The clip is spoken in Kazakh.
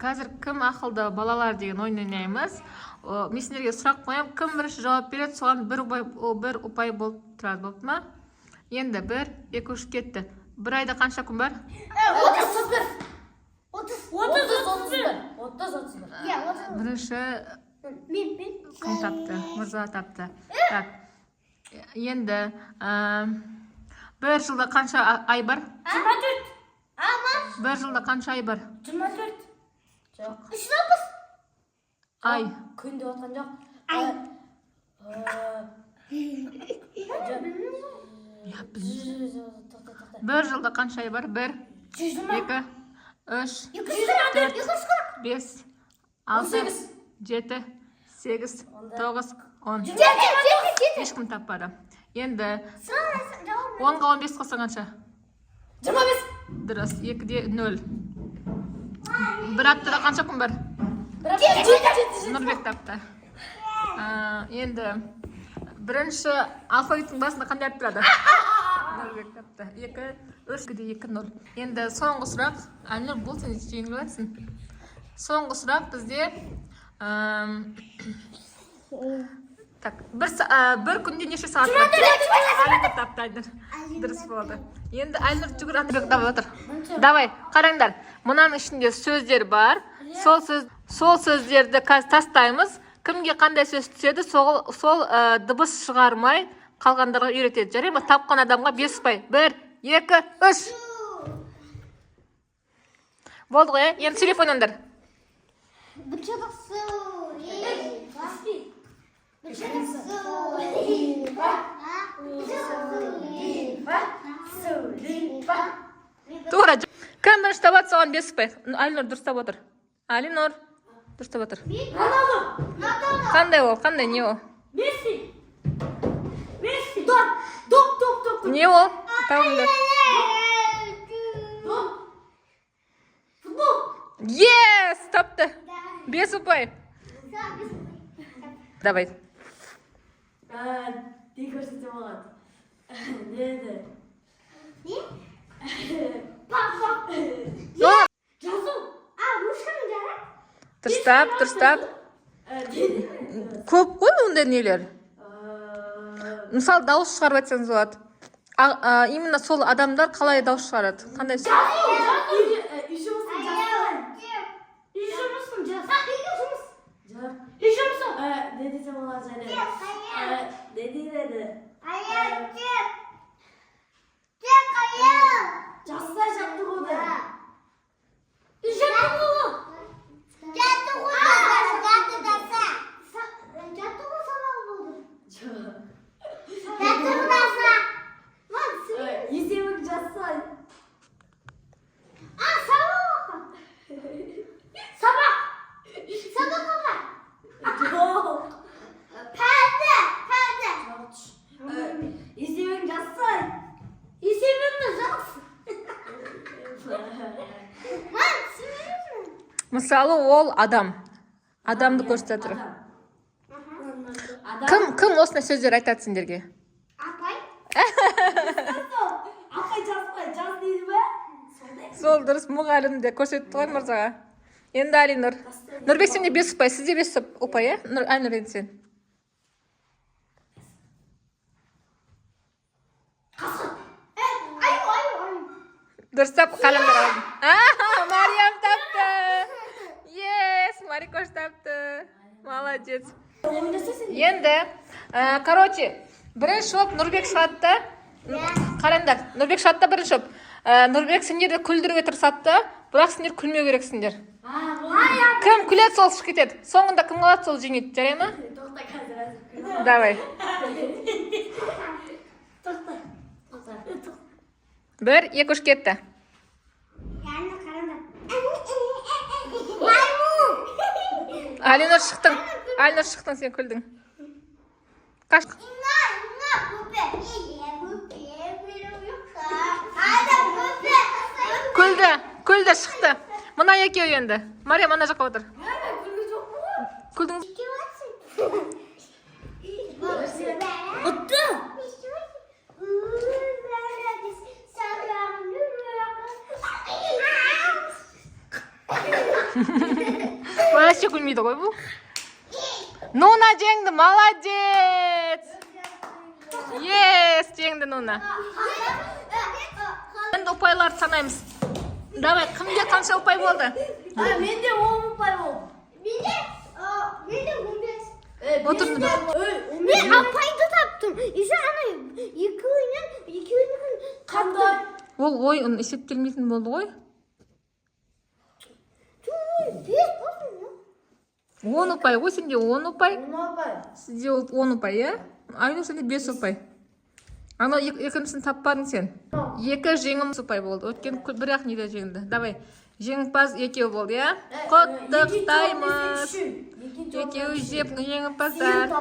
Қазір кім ақылды балалар деген ойын ойнаймыз. Мен сендерге сұрақ қоямын, кім бірінші жауап береді, соған бір ұпай болып тұрады, болды ма? Енді 1, 2, 3 кетті. Бір айда қанша күн бар? 30. Бірінші кім тапты? Мырза тапты. Так. Енді бір жылда қанша ай бар? 24. Бір жылда қанша ай бар? 24. Жоқ. Ай. Күн деп отқан жоқ. Бір жылда қанша ай бар? 1, 2, 3, 4, 5, 6, 7, 8, 9, 10. Ешкім таппады. Енді 10-ға 15 қоса қанша? 25. Дұрыс, 2-де 0. Бір аптада қанша күн бар? Нұрбек тапты. Енді бірінші алфавиттің басында қандай әріп тұрады? Нұрбек тапты. 2, 3-де 2, 0. Енді соңғы сұрақ. Әлнұр, бұл сен жеңіліп жатсың. Соңғы сұрақ бізде бір күнде неше сағат бар? Әлнұр тапты, Әлнұр. Дұрыс болды. Енді Әлнұр жүгір, Нұрбек давай отыр. Давай, қараңдар. Мұнаның ішінде сөздер бар. Сол сөздерді тастаймыз. Кімге қандай сөз түседі, сол дыбыс шығармай қалғандарға үйретеді. Жарай ма? Тапқан адамға 5 ұпай. 1, 2, 3. Болды ғой, енді телефон өндөр. Тура. Кім бірінші табады, соған 5 ұпай. Әлнұр дұрыстап отыр. Әлнұр дұрыстап отыр. Қандай ол? Қандай? Не ол? Месси. Доп. Не ол? Табыңдар. Футбол. Yes! Тапты. 5 ұпай. Давай. Не көрсете болады? Не? Жазу. Ручкамен жарайды. Дұрыстап. Көп қой ондай нелер. Мысалы, дауыс шығарып айтсаңыз болады. Именно сол адамдар қалай дауыс шығарады? Қандай сөз? Ne desem olmaz öyle. Ne dedi? Casta yaptık o da. İzlemek casta. İzlemek casta. Мысалы, ол адам. Адамды көрсетіп тұр. Кім осындай сөздер айтады сендерге? Апай жаз дейді бе? Сол дұрыс, мұғалімде көрсетті ғой мырзаға. Енді Әлинұр. Нұрбек сенде 5 ұпай, сізде 5 ұпай, е? Әлинұр, енді сен. Дұрыстап қаламдар алдым. Мариям тапты. Yes, Марикош тапты. Молодец. Енді, короче, бірінші оп Нұрбек шығатты. Қараңдар, Нұрбек шығатты бірінші оп. Нұрбек сендерді күлдіруге тырысатты, бірақ сендер күлмеу керексіңдер. Кім күледі, сол шығып кетеді. Соңында кім қалады, сол жеңеді. Жарай ма? Давай. 1, 2, 3 кетті. Әлинұр шықтың. Әлинұр шықтың, сен күлдің. Қаш. Күлді шықты. Мұна екеу енді. Мария, мана жаққа отыр. Күлдің. вообще күлмейді ғой бұл. Нуна жеңді, молодец. Yes, жеңді Нуна. Енді ұпайларды санаймыз. Давай, кімде қанша ұпай болды? Менде 10 ұпай болды. Менде 15. Отырды. Мен апайды таптым. İşte ana iki oyunun Қандай? Ол ойын есептелмейтін болды ғой. 10 ұпай ғой, сенде 10 ұпай. 10 ұпай. Сізде 10 ұпай, иә? Айнұр, сенде 5 ұпай. Анау екіншісін таппадың сен. 2 жеңімпаз ұпай болды. Өткен бірақ неде жеңді. Давай. Жеңімпаз екеу болды, иә? Құттықтаймыз. Екеуі жеңімпаздар.